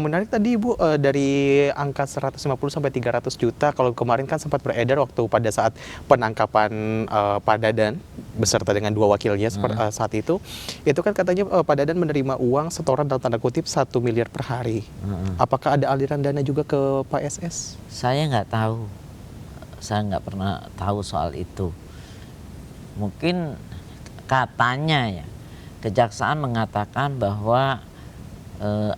Yang menarik tadi Ibu dari angka 150 sampai 300 juta, kalau kemarin kan sempat beredar waktu pada saat penangkapan Pak Dadan beserta dengan dua wakilnya saat itu kan katanya Pak Dadan menerima uang setoran dalam tanda kutip 1 miliar per hari. Apakah ada aliran dana juga ke PSS? Saya nggak tahu, saya nggak pernah tahu soal itu. Mungkin katanya ya, kejaksaan mengatakan bahwa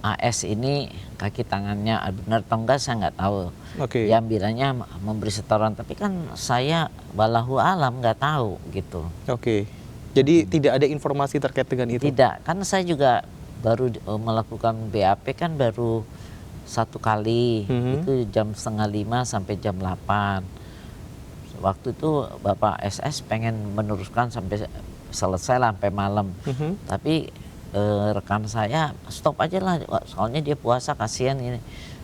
AS ini kaki tangannya benar atau enggak saya nggak tahu. Yang bilangnya memberi setoran, tapi kan saya walahu alam nggak tahu gitu. Jadi tidak ada informasi terkait dengan itu? Tidak, karena saya juga baru melakukan BAP kan baru 1 kali, itu jam 4:30 sampai jam 8. Waktu itu Bapak SS pengen meneruskan sampai selesai lah sampai malam, tapi rekan saya stop aja lah, soalnya dia puasa kasihan ini.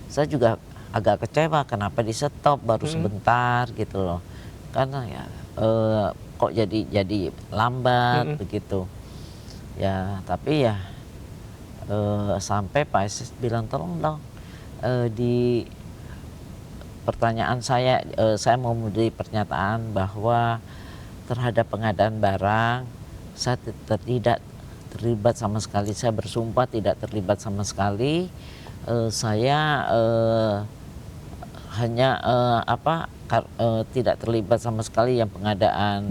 Saya juga agak kecewa kenapa di stop baru sebentar gitu loh, karena ya kok jadi lambat begitu ya. Tapi ya sampai Pak SS bilang tolong dong di pertanyaan saya mau memberi pernyataan bahwa terhadap pengadaan barang saya tidak terlibat sama sekali. Saya bersumpah tidak terlibat sama sekali. Saya hanya tidak terlibat sama sekali yang pengadaan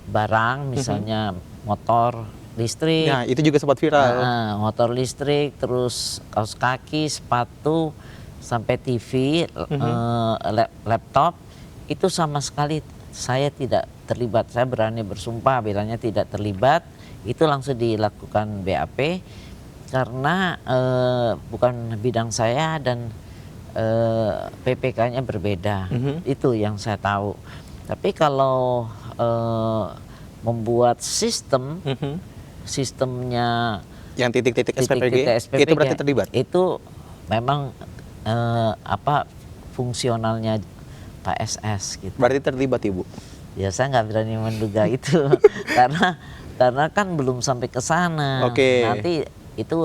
barang misalnya motor listrik. Nah, itu juga sempat viral. Motor listrik, terus kaos kaki, sepatu, sampai TV, laptop, itu sama sekali saya tidak terlibat. Saya berani bersumpah bilangnya tidak terlibat. Itu langsung dilakukan BAP karena bukan bidang saya dan PPK-nya berbeda. Itu yang saya tahu. Tapi kalau membuat sistemnya yang titik-titik SPPG, itu berarti terlibat. Itu memang fungsionalnya Pak SS gitu. Berarti terlibat Ibu? Ya saya nggak berani menduga itu karena kan belum sampai ke sana. Nanti itu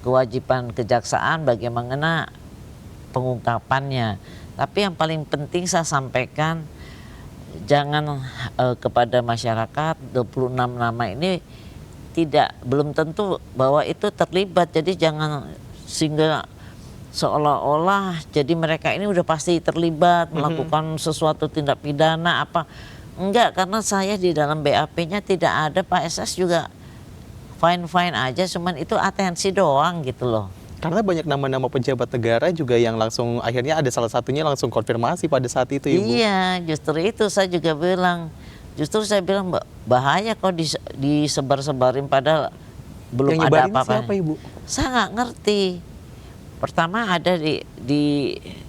kewajiban kejaksaan bagaimana pengungkapannya. Tapi yang paling penting saya sampaikan, jangan kepada masyarakat 26 nama ini belum tentu bahwa itu terlibat. Jadi jangan sehingga seolah-olah jadi mereka ini udah pasti terlibat melakukan sesuatu tindak pidana apa. Enggak, karena saya di dalam BAP-nya tidak ada, Pak SS juga fine-fine aja, cuman itu atensi doang gitu loh. Karena banyak nama-nama pejabat negara juga yang langsung akhirnya ada salah satunya langsung konfirmasi pada saat itu Ibu. Iya, justru itu saya juga bilang. Justru saya bilang bahaya kalau disebar-sebarin padahal belum yang ada apa-apa. Siapa Ibu? Saya nggak ngerti. Pertama ada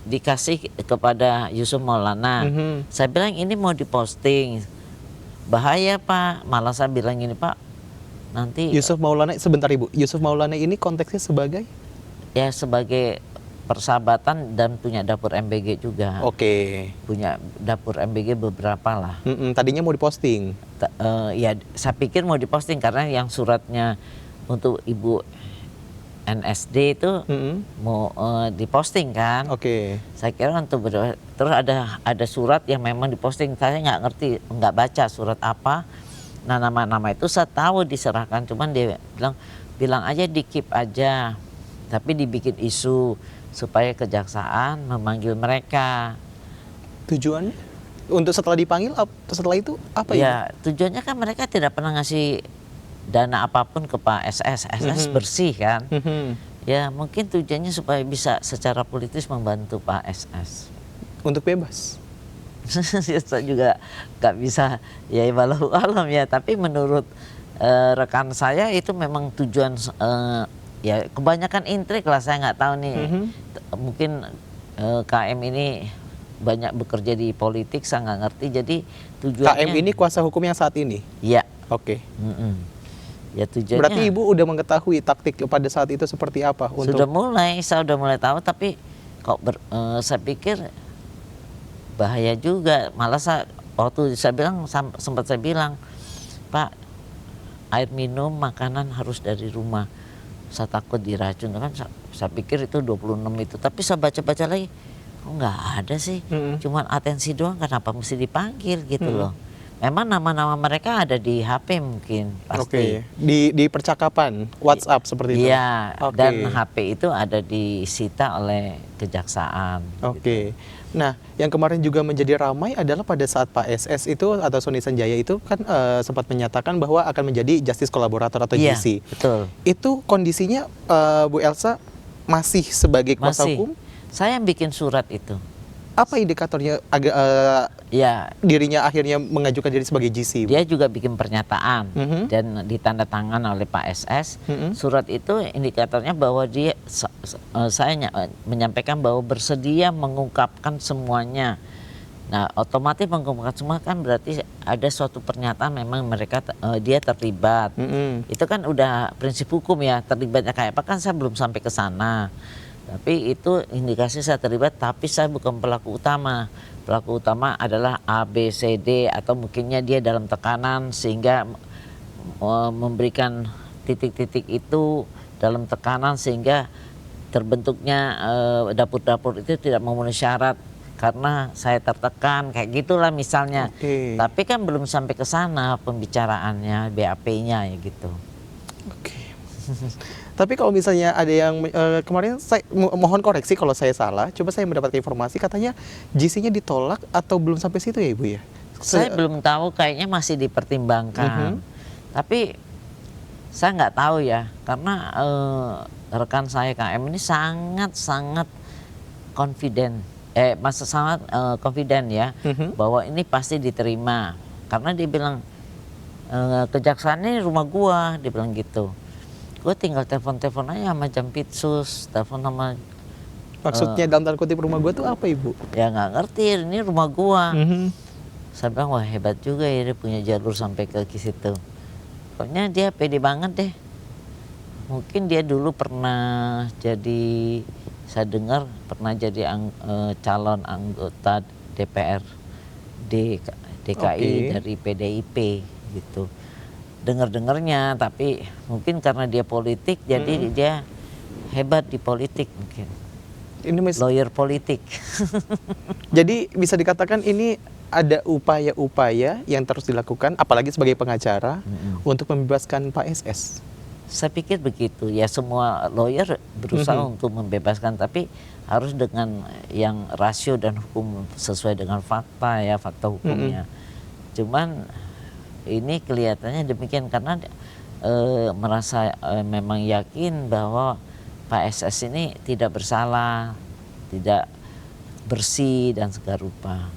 dikasih kepada Yusuf Maulana. Saya bilang ini mau diposting, bahaya Pak. Malah saya bilang ini Pak, nanti Yusuf Maulana, sebentar Ibu, Yusuf Maulana ini konteksnya sebagai? Ya sebagai persahabatan dan punya dapur MBG juga. Punya dapur MBG beberapa lah. Tadinya mau diposting? Ya saya pikir mau diposting karena yang suratnya untuk Ibu NSD itu mau diposting kan. Saya kira untuk terus ada surat yang memang diposting. Saya nggak ngerti, nggak baca surat apa. Nah nama-nama itu saya tahu diserahkan, cuman dia bilang aja di keep aja, tapi dibikin isu supaya kejaksaan memanggil mereka. Tujuannya untuk setelah dipanggil, setelah itu apa ya? Tujuannya kan mereka tidak pernah ngasih dana apapun ke Pak SS. SS bersih kan. Ya mungkin tujuannya supaya bisa secara politis membantu Pak SS untuk bebas. Saya juga nggak bisa ya walau alam ya, tapi menurut rekan saya itu memang tujuan ya kebanyakan intrik lah. Saya nggak tahu nih, mungkin KM ini banyak bekerja di politik, saya nggak ngerti. Jadi tujuannya KM ini kuasa hukum yang saat ini? Iya. Ya tujuannya. Berarti Ibu udah mengetahui taktik pada saat itu seperti apa? Saya udah mulai tahu, tapi kok saya pikir bahaya juga. Malah waktu saya bilang, sempat saya bilang, Pak, air minum, makanan harus dari rumah. Saya takut diracun kan. Saya pikir itu 26 itu, tapi saya baca-baca lagi, kok nggak ada sih, cuman atensi doang, kenapa mesti dipanggil gitu loh. Memang nama-nama mereka ada di HP mungkin pasti. Di percakapan WhatsApp seperti itu. Iya, dan HP itu ada disita oleh kejaksaan. Gitu. Nah, yang kemarin juga menjadi ramai adalah pada saat Pak SS itu atau Sony Sanjaya itu kan sempat menyatakan bahwa akan menjadi justice collaborator atau JC. Betul. Itu kondisinya Bu Elsa masih sebagai kuasa hukum? Saya yang bikin surat itu. Apa indikatornya dirinya akhirnya mengajukan diri sebagai GC? Dia juga bikin pernyataan dan ditandatangan oleh Pak SS. Surat itu indikatornya bahwa saya menyampaikan bahwa bersedia mengungkapkan semuanya. Nah, otomatis mengungkapkan semua kan berarti ada suatu pernyataan memang dia terlibat. Itu kan udah prinsip hukum ya, terlibatnya kayak apa kan saya belum sampai ke sana. Tapi itu indikasi saya terlibat, tapi saya bukan pelaku utama. Pelaku utama adalah A, B, C, D, atau mungkinnya dia dalam tekanan sehingga memberikan titik-titik itu dalam tekanan sehingga terbentuknya dapur-dapur itu tidak memenuhi syarat karena saya tertekan, kayak gitulah misalnya. Tapi kan belum sampai ke sana pembicaraannya, BAP-nya ya gitu. Tapi kalau misalnya ada yang kemarin saya mohon koreksi kalau saya salah, coba saya mendapatkan informasi katanya GC-nya ditolak atau belum sampai situ ya Ibu ya? Saya belum tahu, kayaknya masih dipertimbangkan. Tapi saya nggak tahu ya, karena rekan saya KM ini sangat confident, sangat confident ya, bahwa ini pasti diterima. Karena dia bilang kejaksaan ini rumah gua, dia bilang gitu. Gue tinggal telepon aja sama Jampitsus, telepon sama. Maksudnya dalam tanda kutip rumah gue tuh apa Ibu? Ya nggak ngerti, ini rumah gua. Saya bilang wah hebat juga ya dia punya jalur sampai ke situ. Pokoknya dia pede banget deh. Mungkin dia dulu pernah jadi, saya dengar pernah jadi calon anggota DPR DKI dari PDIP gitu. Dengar-dengarnya, tapi mungkin karena dia politik jadi dia hebat di politik mungkin. Ini lawyer politik. Jadi bisa dikatakan ini ada upaya-upaya yang terus dilakukan apalagi sebagai pengacara untuk membebaskan Pak SS. Saya pikir begitu ya, semua lawyer berusaha untuk membebaskan, tapi harus dengan yang rasio dan hukum sesuai dengan fakta ya, fakta hukumnya. Cuman ini kelihatannya demikian karena merasa memang yakin bahwa Pak SS ini tidak bersalah, tidak bersih dan segala rupa.